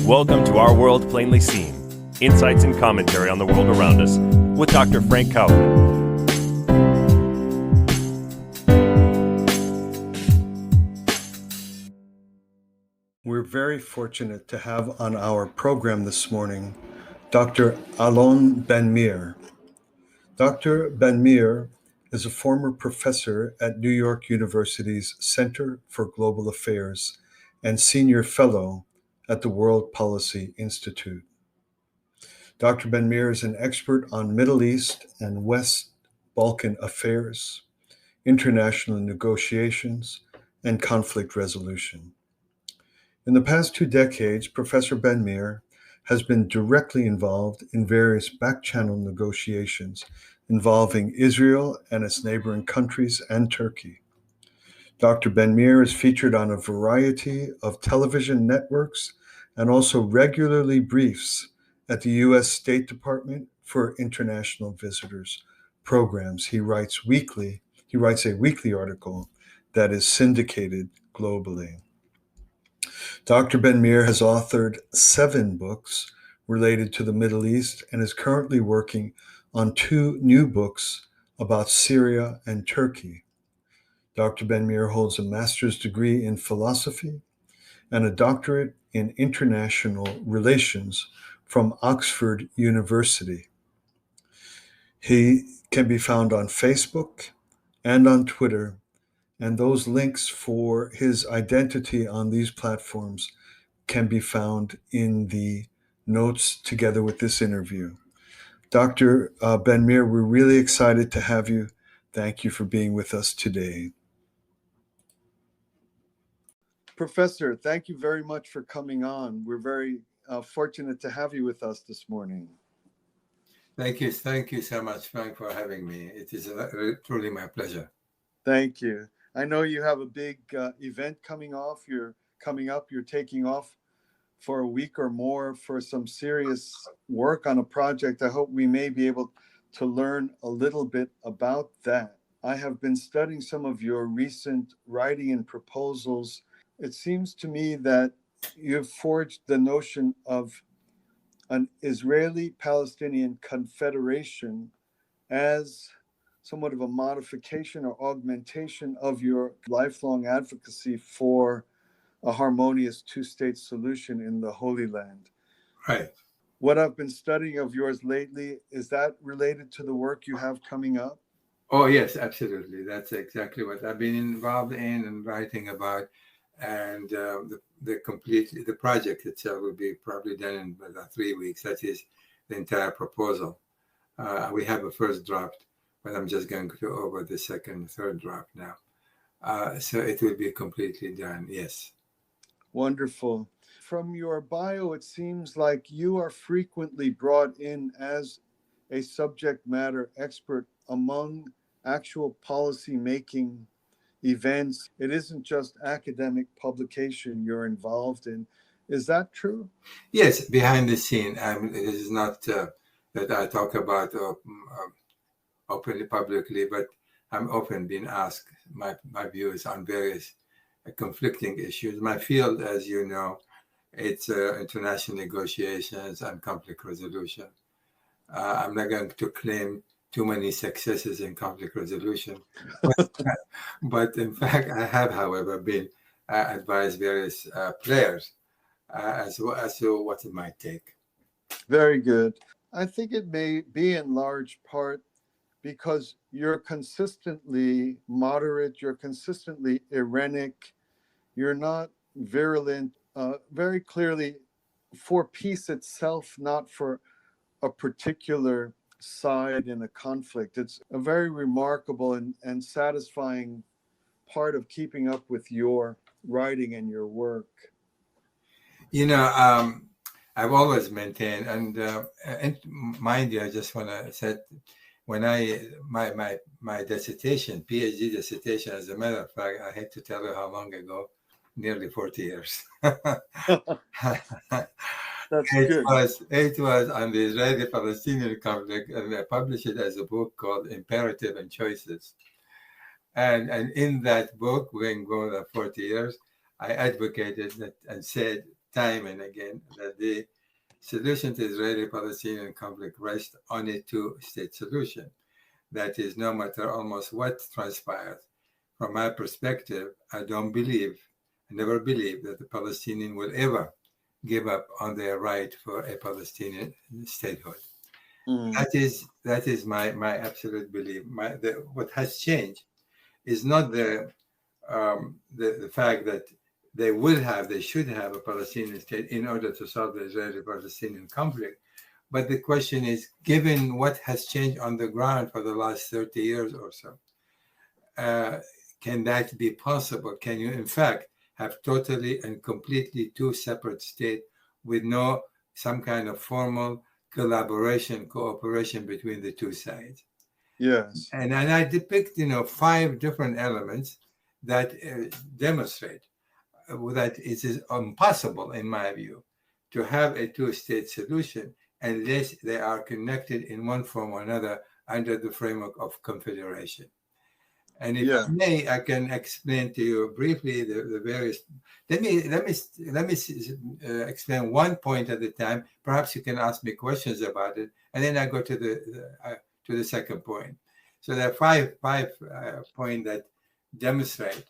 Welcome to Our World Plainly Seen, insights and commentary on the world around us with Dr. Frank Kaufman. We're very fortunate to have on our program this morning Dr. Alon Ben Meir. Dr. Ben Meir is a former professor at New York University's Center for Global Affairs and senior fellow at the World Policy Institute. Dr. Ben Meir is an expert on Middle East and West Balkan affairs, international negotiations, and conflict resolution. In the past 2 decades, Professor Ben Meir has been directly involved in various back-channel negotiations involving Israel and its neighboring countries and Turkey. Dr. Ben Meir is featured on a variety of television networks and also regularly briefs at the U.S. State Department for International Visitors programs. He writes a weekly article that is syndicated globally. Dr. Ben Meir has authored 7 books related to the Middle East and is currently working on 2 new books about Syria and Turkey. Dr. Ben Meir holds a master's degree in philosophy and a doctorate in international relations from Oxford University. He can be found on Facebook and on Twitter, and those links for his identity on these platforms can be found in the notes together with this interview. Dr. Ben Meir, we're really excited to have you. Thank you for being with us today. Professor, thank you very much for coming on. We're very fortunate to have you with us this morning. Thank you so much, Frank, for having me. It is truly my pleasure. Thank you. I know you have a big event coming up. You're taking off for a week or more for some serious work on a project. I hope we may be able to learn a little bit about that. I have been studying some of your recent writing and proposals. It seems to me that you've forged the notion of an Israeli-Palestinian confederation as somewhat of a modification or augmentation of your lifelong advocacy for a harmonious 2-state solution in the Holy Land. Right. What I've been studying of yours lately, is that related to the work you have coming up? Oh, yes, absolutely. That's exactly what I've been involved in and writing about. And the project itself will be probably done in about 3 weeks. That is the entire proposal. We have a first draft, but I'm just going to go over the second and third draft now. So it will be completely done, yes. Wonderful. From your bio, it seems like you are frequently brought in as a subject matter expert among actual policy-making events. It isn't just academic publication you're involved in. Is that true? Yes, behind the scene. It is not that I talk about openly, publicly, but I'm often being asked my views on various conflicting issues. My field, as you know, it's international negotiations and conflict resolution. I'm not going to claim too many successes in conflict resolution, but in fact, I have, however, been advised various players as to what it might take. Very good. I think it may be in large part because you're consistently moderate, you're consistently irenic, you're not virulent, very clearly for peace itself, not for a particular side in a conflict. It's a very remarkable and satisfying part of keeping up with your writing and your work. You know, I've always maintained, and mind you, I just want to say, when my dissertation, PhD dissertation, as a matter of fact, I hate to tell you how long ago, nearly 40 years. It was on the Israeli-Palestinian conflict, and I published it as a book called Imperative and Choices. And in that book, going 40 years, I advocated that and said time and again that the solution to Israeli-Palestinian conflict rests on a two-state solution. That is, no matter almost what transpires. From my perspective, I never believe that the Palestinians will ever give up on their right for a Palestinian statehood. That is my absolute belief. What has changed is not the fact that they should have a Palestinian state in order to solve the Israeli-Palestinian conflict. But the question is, given what has changed on the ground for the last 30 years or so, can that be possible? Can you, in fact, have totally and completely two separate states with some kind of formal collaboration, cooperation between the two sides? Yes. And I depict, 5 different elements that demonstrate that it is impossible, in my view, to have a two-state solution unless they are connected in one form or another under the framework of confederation. And if I may, I can explain to you briefly the various. Let me explain one point at a time. Perhaps you can ask me questions about it, and then I go to the second point. So there are five points that demonstrate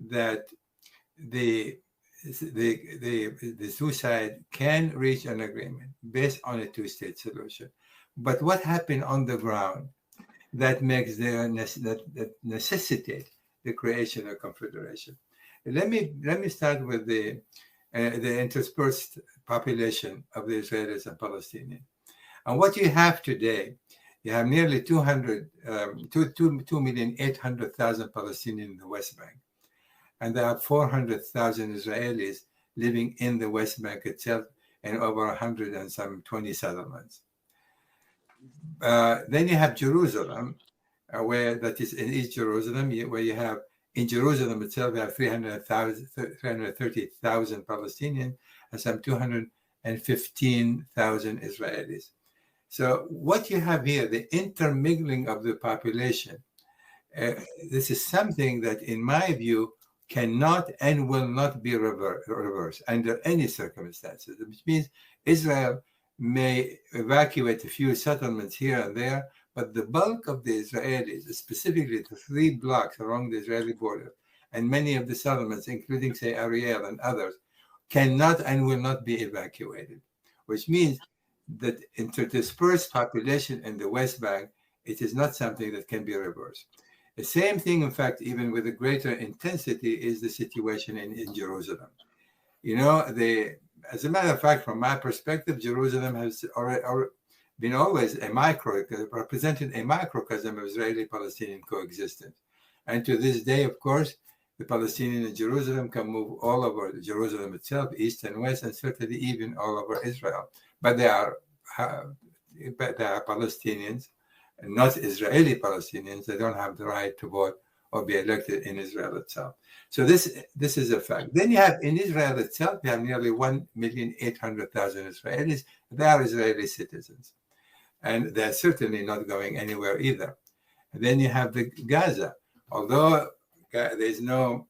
that the two sides can reach an agreement based on a two-state solution. But what happened on the ground that makes that necessitate the creation of confederation? Let me start with the interspersed population of the Israelis and Palestinians. And what you have today, you have nearly 2,800,000 Palestinians in the West Bank. And there are 400,000 Israelis living in the West Bank itself and over 120 settlements. Then you have Jerusalem, where that is in East Jerusalem, where you have in Jerusalem itself, you have 330,000 Palestinians and some 215,000 Israelis. So what you have here, the intermingling of the population, this is something that, in my view, cannot and will not be reversed under any circumstances, which means Israel may evacuate a few settlements here and there, but the bulk of the Israelis, specifically the 3 blocks along the Israeli border, and many of the settlements, including, say, Ariel and others, cannot and will not be evacuated, which means that interdispersed population in the West Bank, it is not something that can be reversed. The same thing, in fact, even with a greater intensity, is the situation in Jerusalem. As a matter of fact, from my perspective, Jerusalem has been always represented a microcosm of Israeli-Palestinian coexistence. And to this day, of course, the Palestinians in Jerusalem can move all over Jerusalem itself, east and west, and certainly even all over Israel. But they are Palestinians, not Israeli Palestinians. They don't have the right to vote or be elected in Israel itself. So this is a fact. Then you have in Israel itself, you have nearly 1,800,000 Israelis. They are Israeli citizens. And they're certainly not going anywhere either. And then you have the Gaza. Although there's no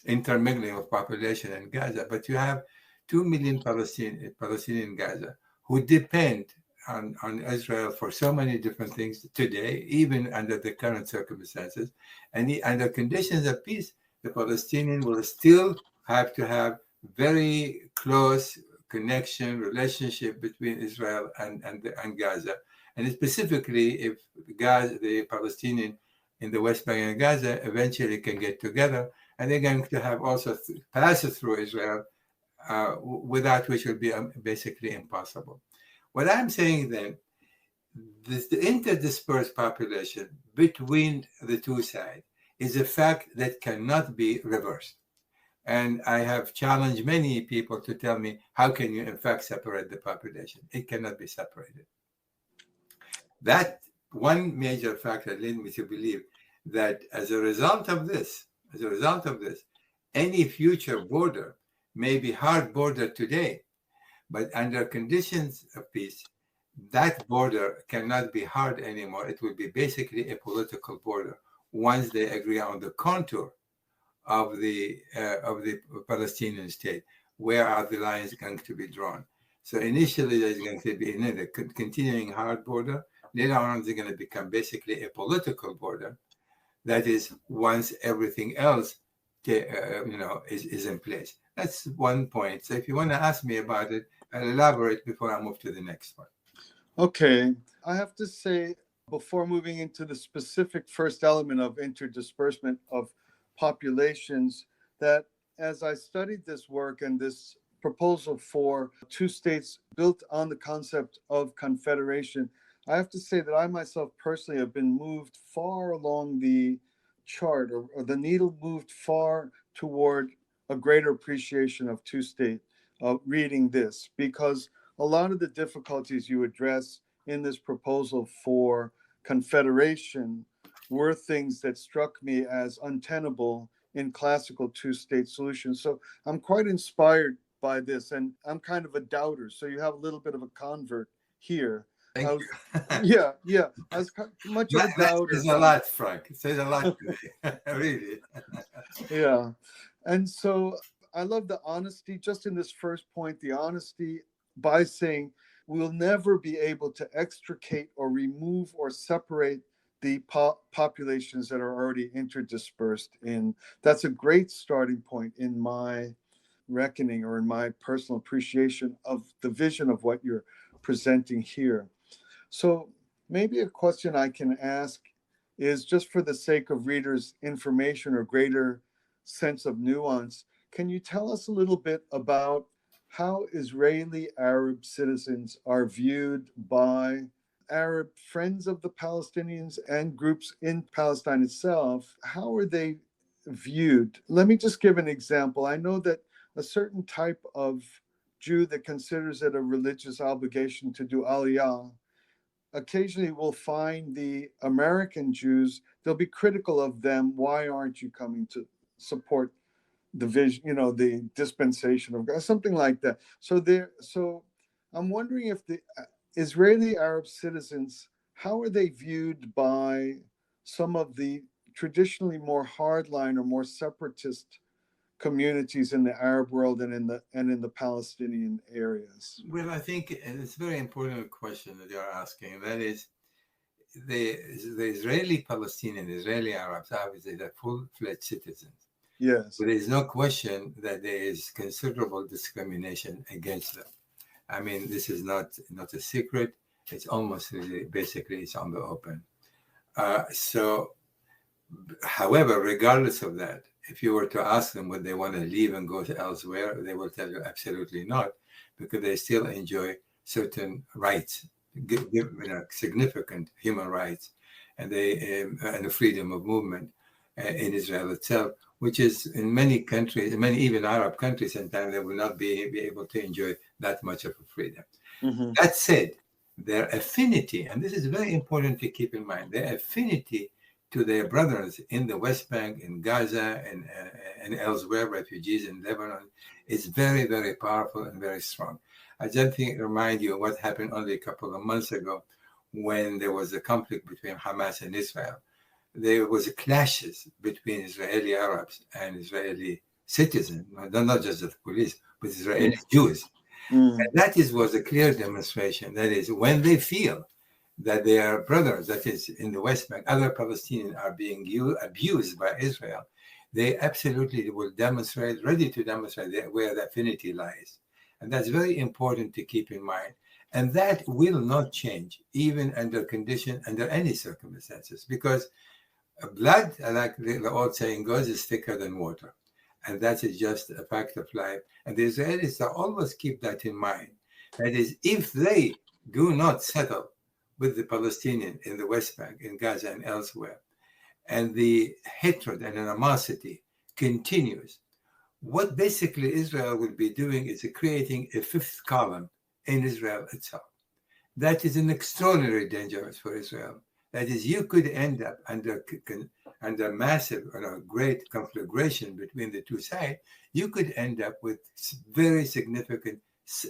intermingling of population in Gaza, but you have 2 million Palestinians in Gaza who depend on Israel for so many different things today, even under the current circumstances. And under conditions of peace, the Palestinians will still have to have very close relationship between Israel and Gaza. And specifically, if the Palestinians in the West Bank and Gaza eventually can get together, and they're going to have also pass through Israel, without which would be basically impossible. What I'm saying then, the interdispersed population between the two sides is a fact that cannot be reversed. And I have challenged many people to tell me, how can you in fact separate the population? It cannot be separated. That one major factor led me to believe that as a result of this, any future border may be hard border today, but under conditions of peace, that border cannot be hard anymore. It will be basically a political border once they agree on the contour of the Palestinian state. where are the lines going to be drawn. So initially, there's going to be a continuing hard border. Later on, they're going to become basically a political border. That is, once everything else, is in place. That's one point. So if you want to ask me about it, I'll elaborate before I move to the next one. Okay. I have to say, before moving into the specific first element of interdisbursement of populations, that as I studied this work and this proposal for two states built on the concept of confederation, I have to say that I myself personally have been moved far along the chart, or the needle moved far toward a greater appreciation of two state reading this, because a lot of the difficulties you address in this proposal for confederation were things that struck me as untenable in classical two-state solutions. So I'm quite inspired by this, and I'm kind of a doubter. So you have a little bit of a convert here. Thank you. Yeah. I was much of a doubter. It says a lot, Frank. It says a lot to me, really. Yeah. And so I love the honesty, just in this first point, the honesty by saying we'll never be able to extricate or remove or separate the populations that are already interdispersed in. That's a great starting point in my reckoning, or in my personal appreciation of the vision of what you're presenting here. So maybe a question I can ask is, just for the sake of readers' information or greater sense of nuance, can you tell us a little bit about how Israeli Arab citizens are viewed by Arab friends of the Palestinians and groups in Palestine itself? How are they viewed? Let me just give an example. I know that a certain type of Jew that considers it a religious obligation to do aliyah occasionally will find the American Jews, they'll be critical of them. Why aren't you coming to support the vision, the dispensation of God, something like that? So I'm wondering if the Israeli Arab citizens, how are they viewed by some of the traditionally more hardline or more separatist communities in the Arab world and in the Palestinian areas? Well, I think it's a very important question that you're asking. That is, the Israeli Palestinian, Israeli Arabs, obviously, they're full-fledged citizens. Yes. But there is no question that there is considerable discrimination against them. I mean, this is not a secret. It's almost basically it's on the open. However, regardless of that, if you were to ask them would they want to leave and go elsewhere, they will tell you absolutely not, because they still enjoy certain rights, significant human rights, and the freedom of movement in Israel itself, which is in many countries, even Arab countries, sometimes they will not be able to enjoy that much of a freedom. Mm-hmm. That said, their affinity, and this is very important to keep in mind, their affinity to their brothers in the West Bank, in Gaza, and elsewhere, refugees in Lebanon, is very, very powerful and very strong. I just remind you what happened only a couple of months ago when there was a conflict between Hamas and Israel. There was clashes between Israeli Arabs and Israeli citizens, not just the police, but Israeli Jews. And that was a clear demonstration. That is, when they feel that their brothers, that is in the West Bank, other Palestinians are being abused by Israel, they absolutely will ready to demonstrate where the affinity lies. And that's very important to keep in mind. And that will not change, even under any circumstances, because blood, like the old saying goes, is thicker than water. And that is just a fact of life. And the Israelis always keep that in mind. That is, if they do not settle with the Palestinians in the West Bank, in Gaza and elsewhere, and the hatred and animosity continues, what basically Israel will be doing is creating a fifth column in Israel itself. That is an extraordinary danger for Israel. That is, you could end up under massive or great conflagration between the two sides. You could end up with very significant,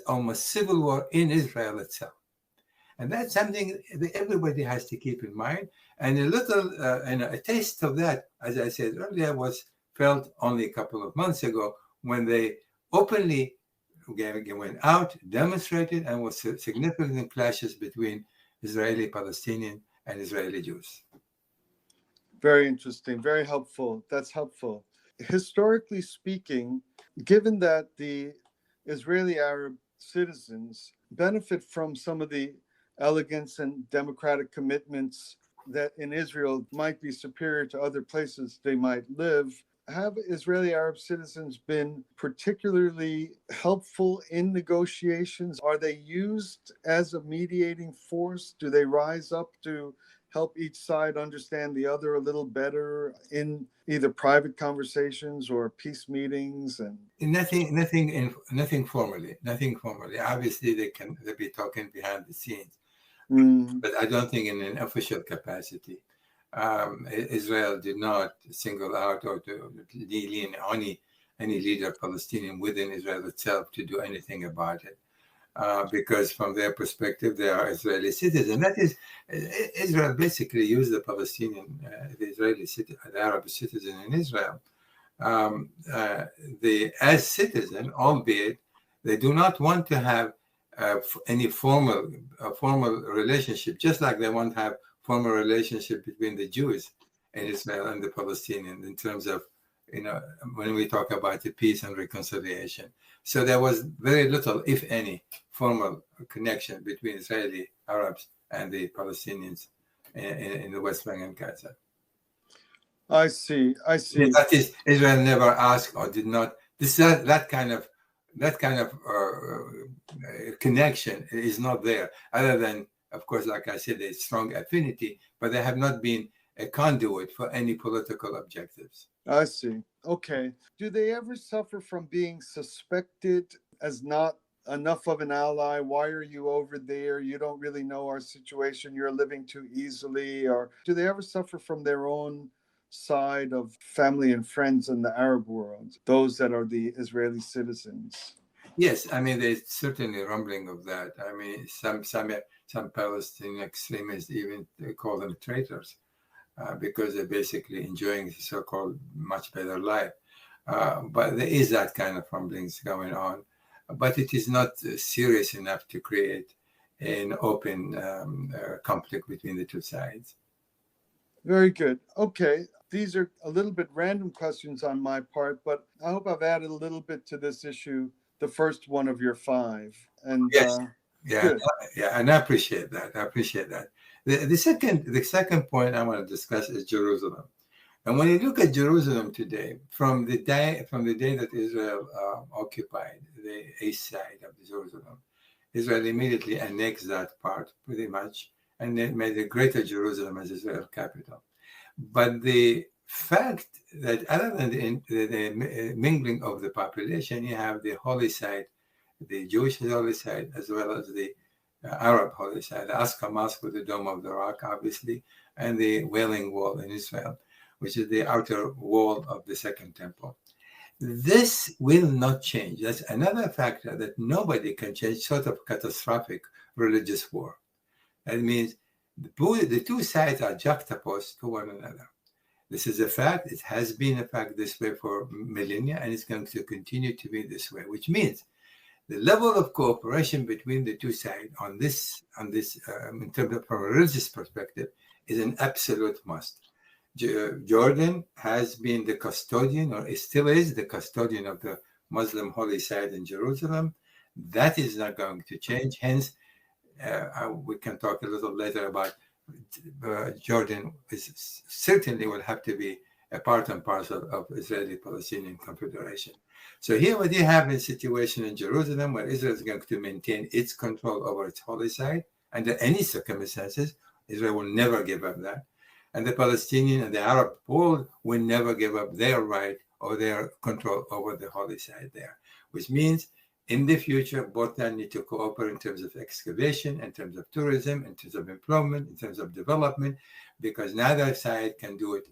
almost civil war in Israel itself. And that's something that everybody has to keep in mind. And a taste of that, as I said earlier, was felt only a couple of months ago when they openly went out, demonstrated, and was significant clashes between Israeli Palestinian and Israeli Jews. Very interesting, very helpful. That's helpful. Historically speaking, given that the Israeli Arab citizens benefit from some of the elegance and democratic commitments that in Israel might be superior to other places they might live, have Israeli Arab citizens been particularly helpful in negotiations? Are they used as a mediating force? Do they rise up to help each side understand the other a little better in either private conversations or peace meetings? And nothing formally. Obviously, they'll be talking behind the scenes, but I don't think in an official capacity. Israel did not single out or to lean on any leader Palestinian within Israel itself to do anything about it. Because from their perspective, they are Israeli citizens. That is, Israel basically used the Palestinian, the Arab citizen in Israel, as citizen, albeit they do not want to have any formal relationship, just like they want to have formal relationship between the Jews in Israel and the Palestinians in terms of, when we talk about the peace and reconciliation. So there was very little, if any, formal connection between Israeli Arabs and the Palestinians in the West Bank and Gaza. I see. That is, Israel never asked or did not. That kind of connection is not there, other than, of course, like I said, a strong affinity, but they have not been a conduit for any political objectives. I see. Okay. Do they ever suffer from being suspected as not enough of an ally? Why are you over there? You don't really know our situation. You're living too easily. Or do they ever suffer from their own side of family and friends in the Arab world, those that are the Israeli citizens? Yes, I mean, there's certainly rumbling of that. I mean, some Palestinian extremists even call them traitors because they're basically enjoying the so-called much better life. But there is that kind of rumblings going on. But it is not serious enough to create an open conflict between the two sides. Very good. Okay. These are a little bit random questions on my part, but I hope I've added a little bit to this issue, the first one of your 5. And yes. Good. Yeah, and I appreciate that. The second point I want to discuss is Jerusalem. And when you look at Jerusalem today, from the day that Israel occupied the east side of Jerusalem, Israel immediately annexed that part pretty much, and then made the Greater Jerusalem as Israel capital. But the fact that other than the mingling of the population, you have the holy site, the Jewish holy site, as well as the Arab holy site, the Aqsa Mosque with the Dome of the Rock, obviously, and the Wailing Wall in Israel, which is the outer wall of the Second Temple. This will not change. That's another factor that nobody can change, sort of catastrophic religious war. That means the two sides are juxtaposed to one another. This is a fact. It has been a fact this way for millennia, and it's going to continue to be this way, which means the level of cooperation between the two sides on this in terms of from a religious perspective is an absolute must. Jordan has been the custodian, or it still is the custodian of the Muslim holy site in Jerusalem. That is not going to change. Hence, we can talk a little later about Jordan certainly will have to be a part and parcel of Israeli-Palestinian Confederation. So here what you have a situation in Jerusalem where Israel is going to maintain its control over its holy site. Under any circumstances, Israel will never give up that. And the Palestinian and the Arab world will never give up their right or their control over the holy site there, which means in the future, both sides need to cooperate in terms of excavation, in terms of tourism, in terms of employment, in terms of development, because neither side can do it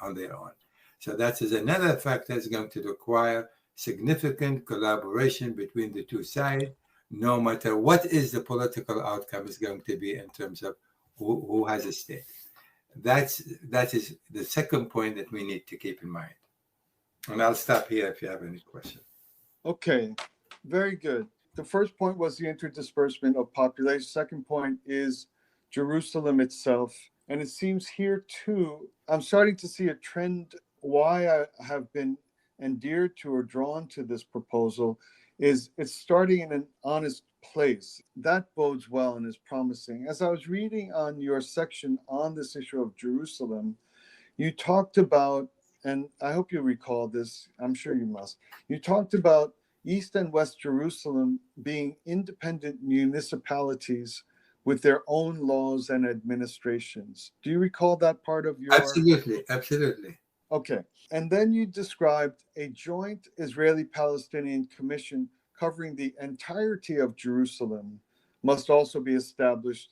on their own. So that is another factor that's going to require significant collaboration between the two sides, no matter what is the political outcome is going to be in terms of who has a stake. That is the second point that we need to keep in mind. And I'll stop here if you have any questions. Okay. Very good. The first point was the interdisbursement of population. Second point is Jerusalem itself. And it seems here too, I'm starting to see a trend. Why I have been endeared to or drawn to this proposal is it's starting in an honest place. That bodes well and is promising. As I was reading on your section on this issue of Jerusalem, you talked about, and I hope you recall this, I'm sure you must, you talked about East and West Jerusalem being independent municipalities with their own laws and administrations. Do you recall that part of your? Absolutely. Okay. And then you described a joint Israeli-Palestinian commission covering the entirety of Jerusalem must also be established.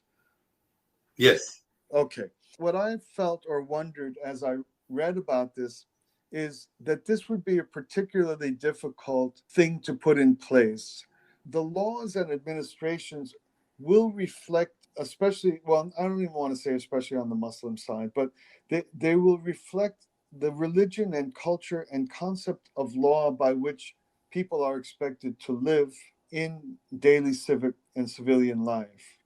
Yes. Okay. What I felt or wondered as I read about this is that this would be a particularly difficult thing to put in place. The laws and administrations will reflect, especially, well, I don't even want to say especially on the Muslim side, but they will reflect the religion and culture and concept of law by which people are expected to live in daily civic and civilian life.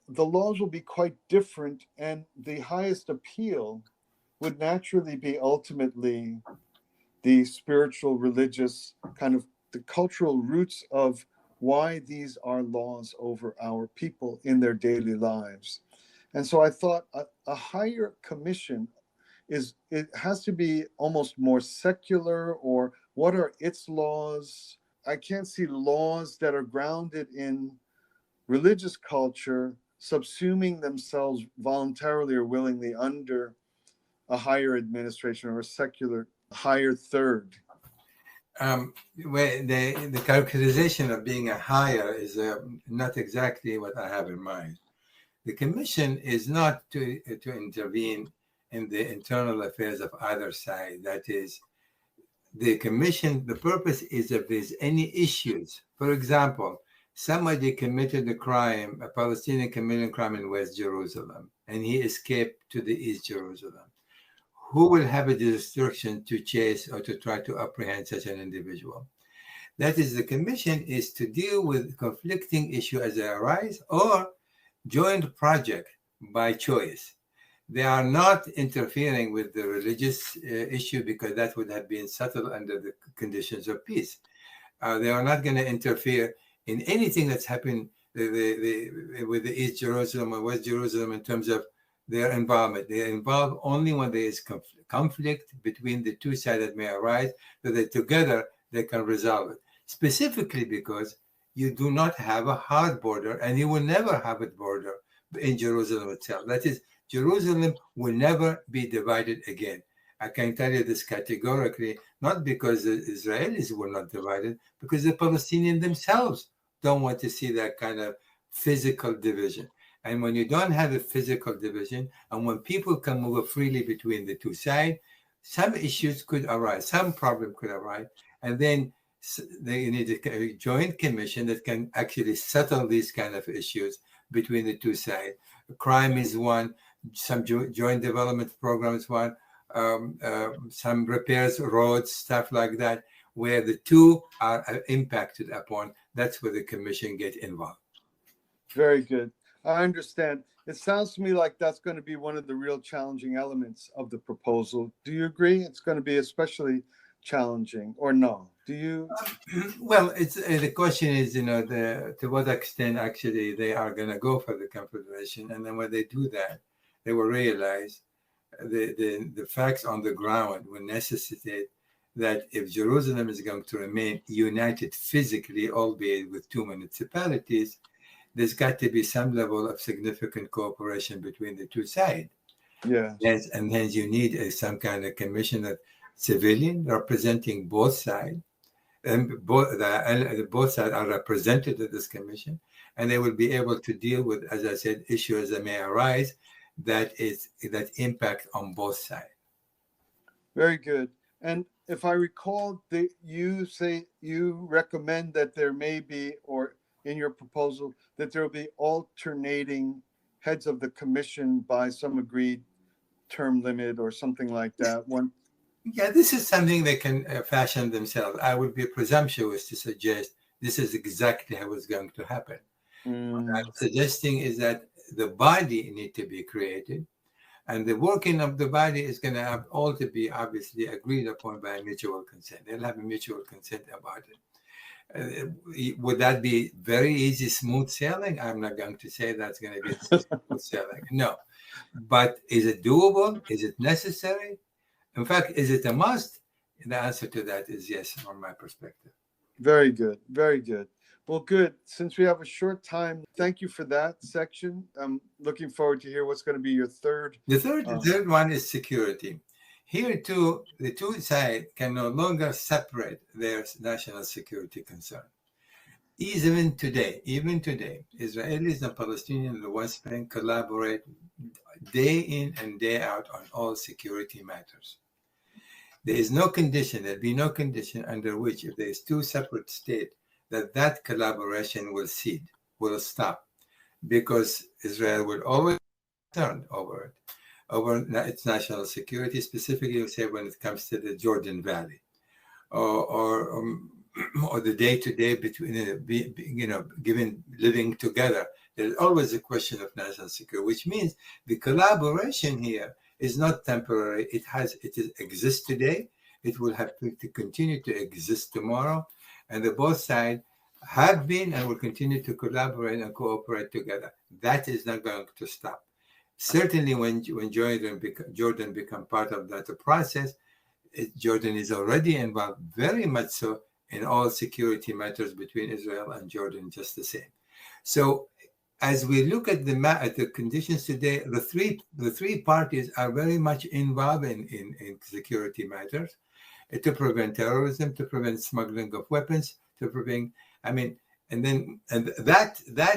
The laws will be quite different, and the highest appeal would naturally be ultimately the spiritual, religious, kind of the cultural roots of why these are laws over our people in their daily lives. And so I thought a higher commission it has to be almost more secular, or what are its laws? I can't see laws that are grounded in religious culture subsuming themselves voluntarily or willingly under a higher administration or a secular higher third. Well, the characterization of being a higher is not exactly what I have in mind. The commission is not to intervene in the internal affairs of either side. That is, the commission, the purpose is if there's any issues. For example, somebody committed a crime, a Palestinian committed a crime in West Jerusalem, and he escaped to the East Jerusalem. Who will have a jurisdiction to chase or to try to apprehend such an individual? That is, the commission is to deal with conflicting issues as they arise or joint project by choice. They are not interfering with the religious issue because that would have been settled under the conditions of peace. They are not going to interfere in anything that's happened with the East Jerusalem or West Jerusalem in terms of their involvement. They are involved only when there is conflict between the two sides that may arise, so that together they can resolve it. Specifically because you do not have a hard border, and you will never have a border in Jerusalem itself. That is, Jerusalem will never be divided again. I can tell you this categorically, not because the Israelis were not divided, because the Palestinians themselves don't want to see that kind of physical division. And when you don't have a physical division, and when people can move freely between the two sides, some issues could arise, some problem could arise, and then they need a joint commission that can actually settle these kind of issues between the two sides. Crime is one, some joint development programs one, some repairs, roads, stuff like that, where the two are impacted upon. That's where the commission get involved. Very good. I understand. It sounds to me like that's going to be one of the real challenging elements of the proposal. Do you agree? It's going to be especially challenging, or no? Do you? Well, it's the question is, to what extent actually they are going to go for the confederation, and then when they do that, they will realize the facts on the ground will necessitate that if Jerusalem is going to remain united physically, albeit with two municipalities, there's got to be some level of significant cooperation between the two sides. Yeah. Yes, and hence you need some kind of commission of civilian representing both sides, and both sides are represented in this commission, and they will be able to deal with, as I said, issues that may arise that impact on both sides. Very good. And if I recall, you say you recommend that there may be, or in your proposal, that there will be alternating heads of the commission by some agreed term limit or something like that. Yeah, this is something they can fashion themselves. I would be presumptuous to suggest this is exactly how it's going to happen. What Mm. I'm suggesting is that the body need to be created, and the working of the body is going to have all to be obviously agreed upon by mutual consent. They'll have a mutual consent about it. Would that be very easy, smooth sailing? I'm not going to say that's going to be smooth sailing. No. But is it doable? Is it necessary? In fact, is it a must? The answer to that is yes, from my perspective. Very good. Very good. Well, good. Since we have a short time, thank you for that section. I'm looking forward to hear what's going to be your third. The third one is security. Here too, the two sides can no longer separate their national security concern. Even today, Israelis and Palestinians in the West Bank collaborate day in and day out on all security matters. There is no condition, there'll be no condition under which, if there is two separate states, that collaboration will cease, will stop, because Israel will always be concerned over its national security, specifically, say, when it comes to the Jordan Valley, or the day-to-day between, living together. There's always a question of national security, which means the collaboration here is not temporary. It exists today. It will have to continue to exist tomorrow. And both sides have been and will continue to collaborate and cooperate together. That is not going to stop. Certainly when Jordan become part of that process, Jordan is already involved very much so in all security matters between Israel and Jordan, just the same. So as we look at the conditions today, the three parties are very much involved in security matters, to prevent terrorism, to prevent smuggling of weapons, to prevent.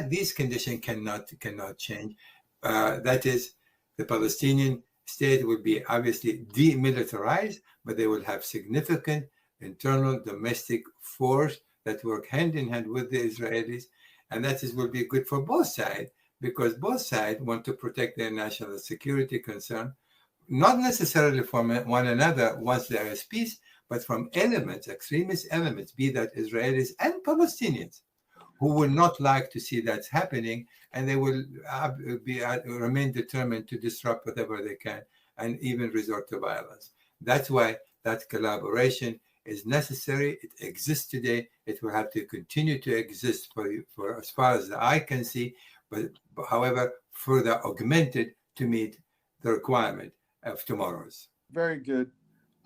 These conditions cannot change. That is, the Palestinian state will be obviously demilitarized, but they will have significant internal domestic force that work hand in hand with the Israelis. And will be good for both sides, because both sides want to protect their national security concern, not necessarily from one another once there is peace, but from extremist elements, be that Israelis and Palestinians, who will not like to see that happening, and they will remain determined to disrupt whatever they can and even resort to violence. That's why that collaboration is necessary. It exists today. It will have to continue to exist for as far as the eye can see, but however, further augmented to meet the requirement of tomorrow's. Very good.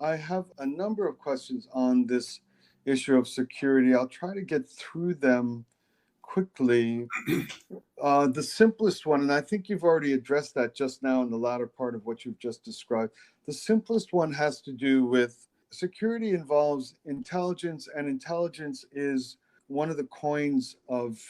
I have a number of questions on this issue of security. I'll try to get through them quickly. The simplest one, and I think you've already addressed that just now in the latter part of what you've just described. The simplest one has to do with security involves intelligence, and intelligence is one of the coins of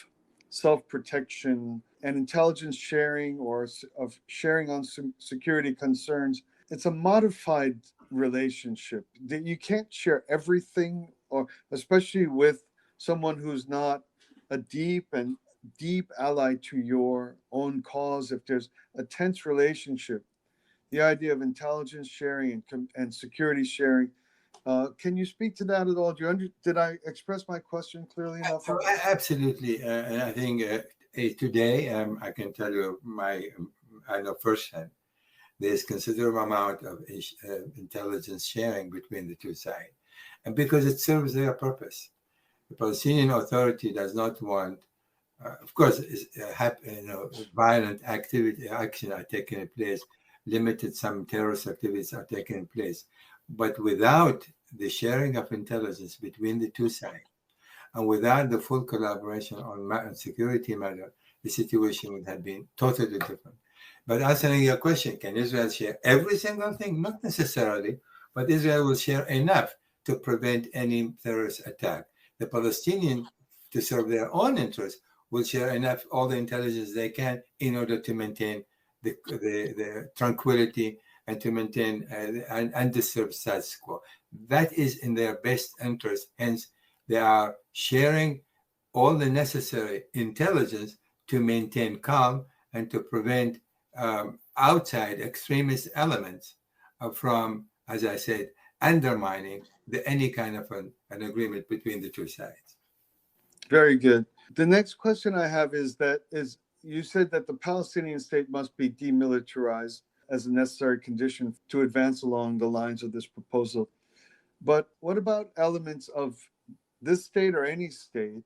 self-protection and intelligence sharing, or of sharing on security concerns. It's a modified relationship that you can't share everything, or especially with someone who's not a deep ally to your own cause. If there's a tense relationship, the idea of intelligence sharing and security sharing. Can you speak to that at all? Did I express my question clearly enough? Absolutely. And I think today, I can tell you I know firsthand, there's considerable amount of intelligence sharing between the two sides. And because it serves their purpose. The Palestinian Authority does not want, of course, violent action are taking place, limited some terrorist activities are taking place. But without the sharing of intelligence between the two sides, and without the full collaboration on security matter, the situation would have been totally different. But answering your question, can Israel share every single thing? Not necessarily, but Israel will share enough to prevent any terrorist attack. The Palestinians, to serve their own interests, will share enough, all the intelligence they can, in order to maintain the tranquility and to maintain an undisturbed status quo. That is in their best interest. Hence, they are sharing all the necessary intelligence to maintain calm and to prevent outside extremist elements from, as I said, undermining any kind of an agreement between the two sides. Very good. The next question I have is you said that the Palestinian state must be demilitarized as a necessary condition to advance along the lines of this proposal. But what about elements of this state or any state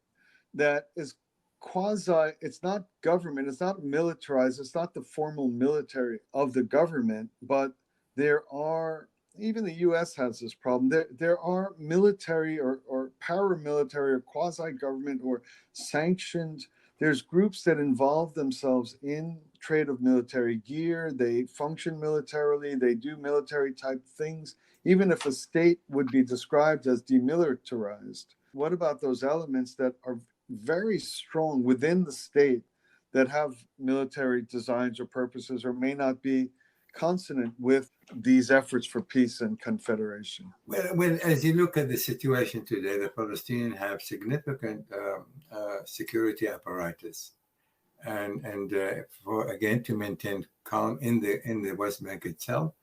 that is it's not government, it's not militarized, it's not the formal military of the government, but there are, even the US has this problem, there are military or paramilitary or quasi-government or sanctioned, there's groups that involve themselves in trade of military gear, they function militarily, they do military type things, even if a state would be described as demilitarized. What about those elements that are very strong within the state that have military designs or purposes or may not be consonant with these efforts for peace and confederation? Well, as you look at the situation today, the Palestinians have significant security apparatus, and for again to maintain calm in the West Bank itself,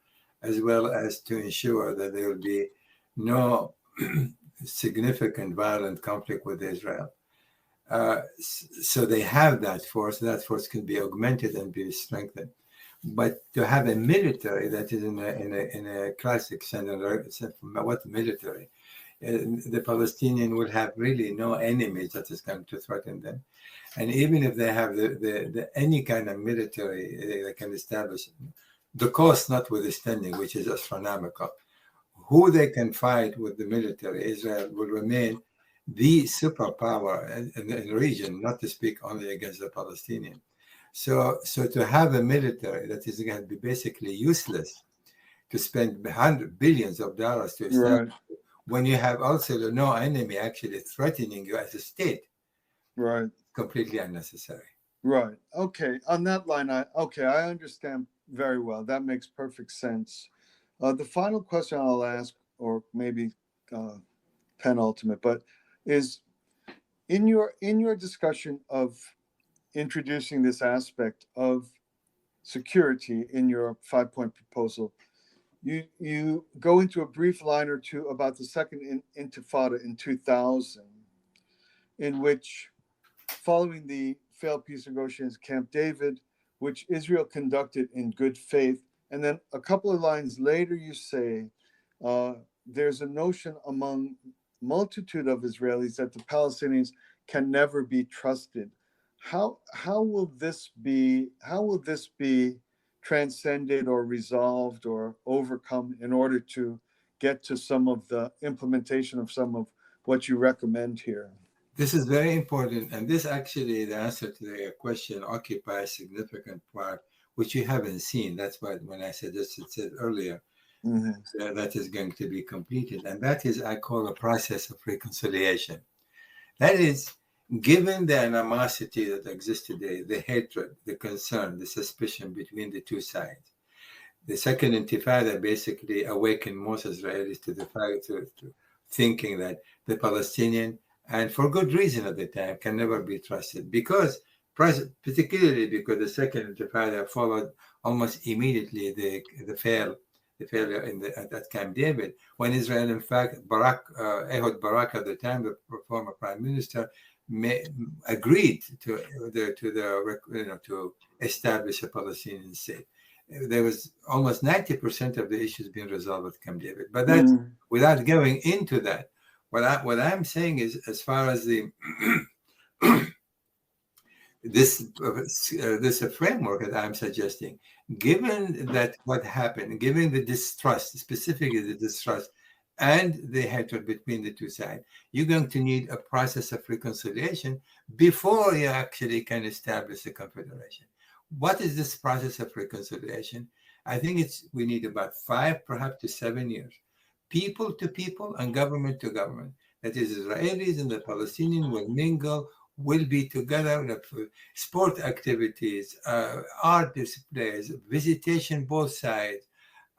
as well as to ensure that there will be no significant violent conflict with Israel. So they have that force. That force can be augmented and be strengthened. But to have a military that is in a classic sense, what military? The Palestinian will have really no enemies that is going to threaten them. And even if they have the any kind of military they can establish, the cost notwithstanding, which is astronomical, who they can fight with the military, Israel will remain the superpower in the region, not to speak only against the Palestinian. So to have a military that is going to be basically useless, to spend billions of dollars to establish, right, when you have also no enemy actually threatening you as a state, right, completely unnecessary. Right. Okay. On that line, I understand very well. That makes perfect sense. The final question I'll ask, or maybe penultimate, but is in your discussion of introducing this aspect of security in your 5-point proposal, you go into a brief line or two about the second intifada in 2000, in which, following the failed peace negotiations at Camp David, which Israel conducted in good faith, and then a couple of lines later you say there's a notion among multitude of Israelis that the Palestinians can never be trusted. How will this be transcended or resolved or overcome in order to get to some of the implementation of some of what you recommend here? This is very important, and this actually, the answer to the question occupies a significant part, which you haven't seen. That's why when I said this, it said earlier, that is going to be completed, and that is, I call, a process of reconciliation. That is, given the animosity that exists today, the hatred, the concern, the suspicion between the two sides, the second intifada basically awakened most Israelis to the fact to thinking that the Palestinian, and for good reason at the time, can never be trusted, because particularly because the second intifada followed almost immediately the failure at Camp David, when Israel, in fact, Ehud Barak at the time, the former prime minister, agreed to establish a Palestinian state. There was almost 90% of the issues being resolved at Camp David, but that's without going into that. What I'm saying is, as far as the this framework that I'm suggesting, given that what happened, given the distrust, specifically the distrust and the hatred between the two sides, you're going to need a process of reconciliation before you actually can establish a confederation. What is this process of reconciliation? I think we need about 5, perhaps to 7 years. People to people and government to government. That is, Israelis and the Palestinians will mingle, will be together, sport activities, art displays, visitation both sides.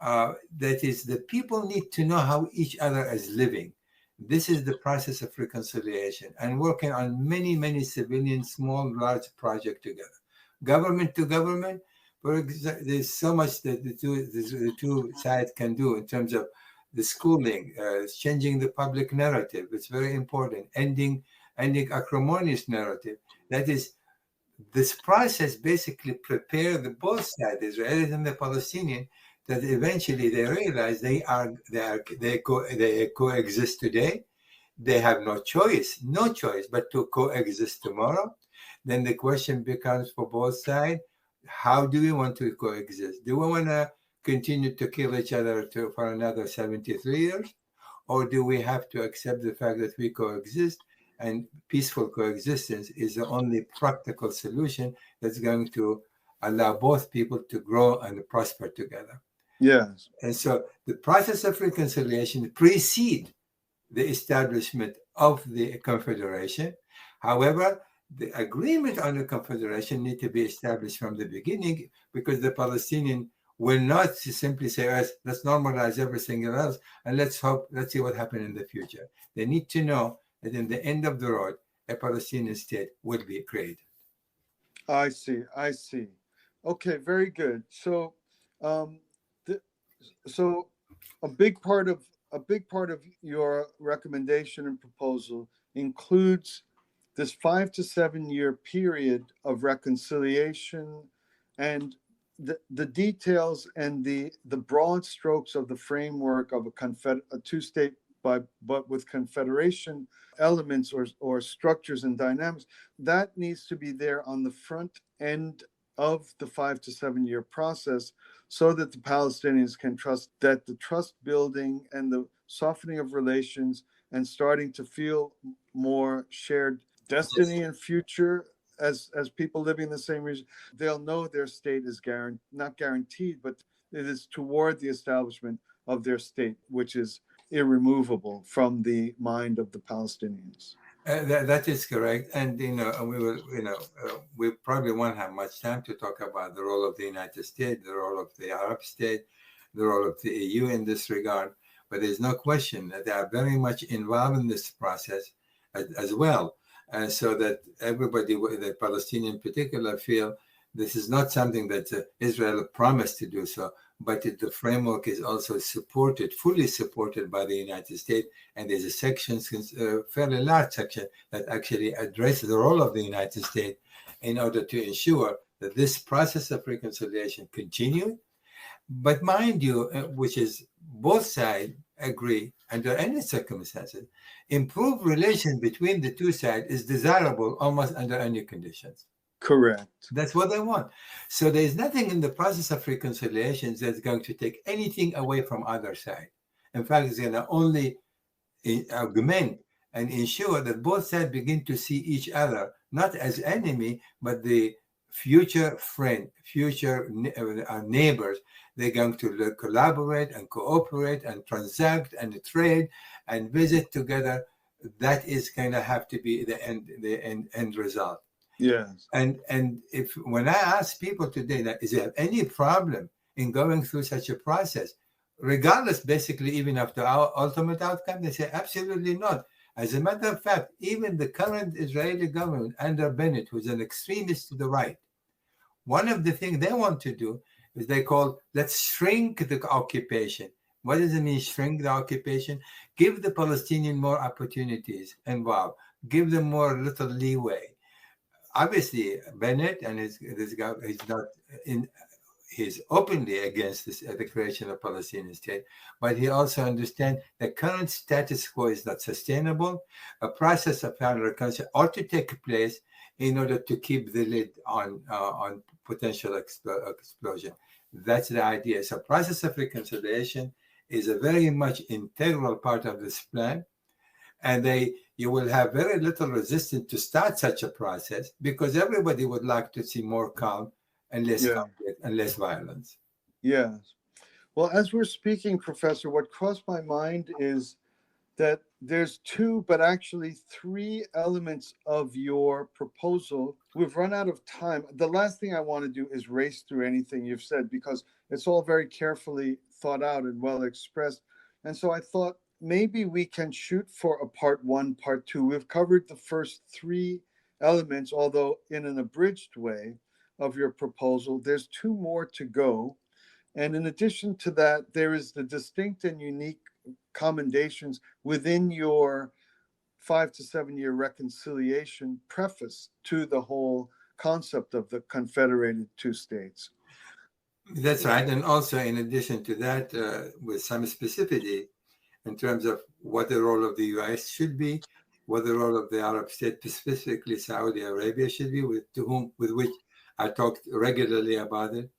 That is, the people need to know how each other is living. This is the process of reconciliation, and working on many, many civilian, small, large projects together. Government to government, there's so much that the two sides can do in terms of the schooling, changing the public narrative. It's very important. Ending and the acrimonious narrative. That is, this process basically prepared the both sides, the Israelis and the Palestinian, that eventually they realize they coexist today. They have no choice but to coexist tomorrow. Then the question becomes for both sides: how do we want to coexist? Do we want to continue to kill each other for another 73 years, or do we have to accept the fact that we coexist? And peaceful coexistence is the only practical solution that's going to allow both people to grow and prosper together. Yes. And so the process of reconciliation precedes the establishment of the confederation. However, the agreement on the confederation need to be established from the beginning, because the Palestinian will not simply say, let's normalize everything else and let's see what happens in the future. They need to know that in the end of the road, a Palestinian state will be created. I see. Okay, very good. So, so a big part of your recommendation and proposal includes this 5 to 7 year period of reconciliation, and the details and the broad strokes of the framework of a two-state but with confederation elements or structures and dynamics that needs to be there on the front end of the 5 to 7 year process, so that the Palestinians can trust that the trust building and the softening of relations and starting to feel more shared destiny and future as people living in the same region, they'll know their state is not guaranteed, but it is toward the establishment of their state, which is irremovable from the mind of the Palestinians. That is correct, and we probably won't have much time to talk about the role of the United States, the role of the Arab state, the role of the EU in this regard. But there's no question that they are very much involved in this process as well, so that everybody, the Palestinian in particular, feel this is not something that Israel promised to do so, but the framework is also fully supported by the United States. And there's a section, a fairly large section, that actually addresses the role of the United States in order to ensure that this process of reconciliation continues. But mind you, which is both sides agree, under any circumstances, improved relation between the two sides is desirable almost under any conditions. Correct. That's what they want. So there's nothing in the process of reconciliation that's going to take anything away from either side. In fact, it's going to only augment and ensure that both sides begin to see each other not as enemy, but the future friend, future neighbors. They're going to collaborate and cooperate and transact and trade and visit together. That is going to have to be the end result. Yes. And if when I ask people today that is there any problem in going through such a process, regardless, basically, even after our ultimate outcome, they say absolutely not. As a matter of fact, even the current Israeli government under Bennett, who's an extremist to the right, one of the things they want to do is they call, let's shrink the occupation. What does it mean, shrink the occupation? Give the Palestinian more opportunities involved. Give them more little leeway. Obviously, Bennett and this guy, he's openly against the creation of Palestinian state, but he also understands the current status quo is not sustainable. A process of reconciliation ought to take place in order to keep the lid on potential explosion. That's the idea. So, process of reconciliation is a very much integral part of this plan, and you will have very little resistance to start such a process because everybody would like to see more calm and less conflict and less violence. Yes. Well, as we're speaking, Professor, what crossed my mind is that there's two, but actually three elements of your proposal. We've run out of time. The last thing I want to do is race through anything you've said because it's all very carefully thought out and well expressed. And so I thought maybe we can shoot for a part one, part two. We've covered the first three elements, although in an abridged way of your proposal. There's two more to go. And in addition to that, there is the distinct and unique commendations within your 5 to 7 year reconciliation preface to the whole concept of the confederated two states. That's right. And also, in addition to that, with some specificity in terms of what the role of the U.S. should be, what the role of the Arab state, specifically Saudi Arabia, should be, with which I talked regularly about it,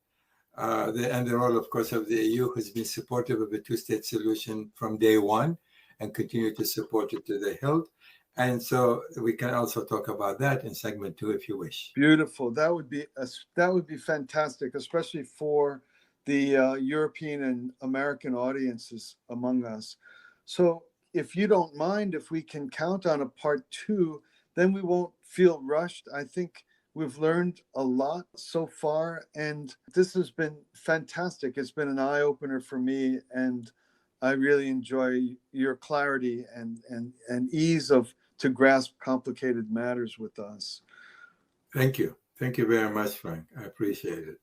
and the role, of course, of the EU, who's been supportive of a two-state solution from day one and continue to support it to the hilt. And so we can also talk about that in segment 2 if you wish. Beautiful. That would be fantastic, especially for the European and American audiences among us. So if you don't mind, if we can count on a part 2, then we won't feel rushed. I think we've learned a lot so far, and this has been fantastic. It's been an eye-opener for me, and I really enjoy your clarity and ease to grasp complicated matters with us. Thank you. Thank you very much, Frank. I appreciate it.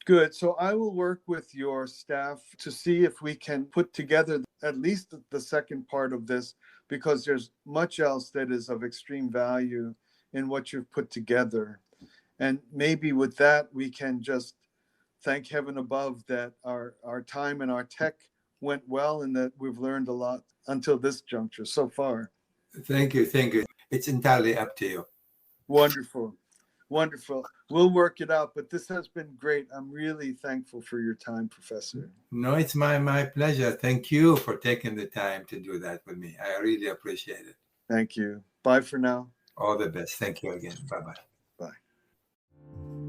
Good. So I will work with your staff to see if we can put together at least the second part of this, because there's much else that is of extreme value in what you've put together. And maybe with that, we can just thank heaven above that our time and our tech went well and that we've learned a lot until this juncture so far. Thank you. Thank you. It's entirely up to you. Wonderful. Wonderful. We'll work it out, but this has been great. I'm really thankful for your time, Professor. No, it's my pleasure. Thank you for taking the time to do that with me. I really appreciate it. Thank you. Bye for now. All the best. Thank you again. Bye-bye. Bye.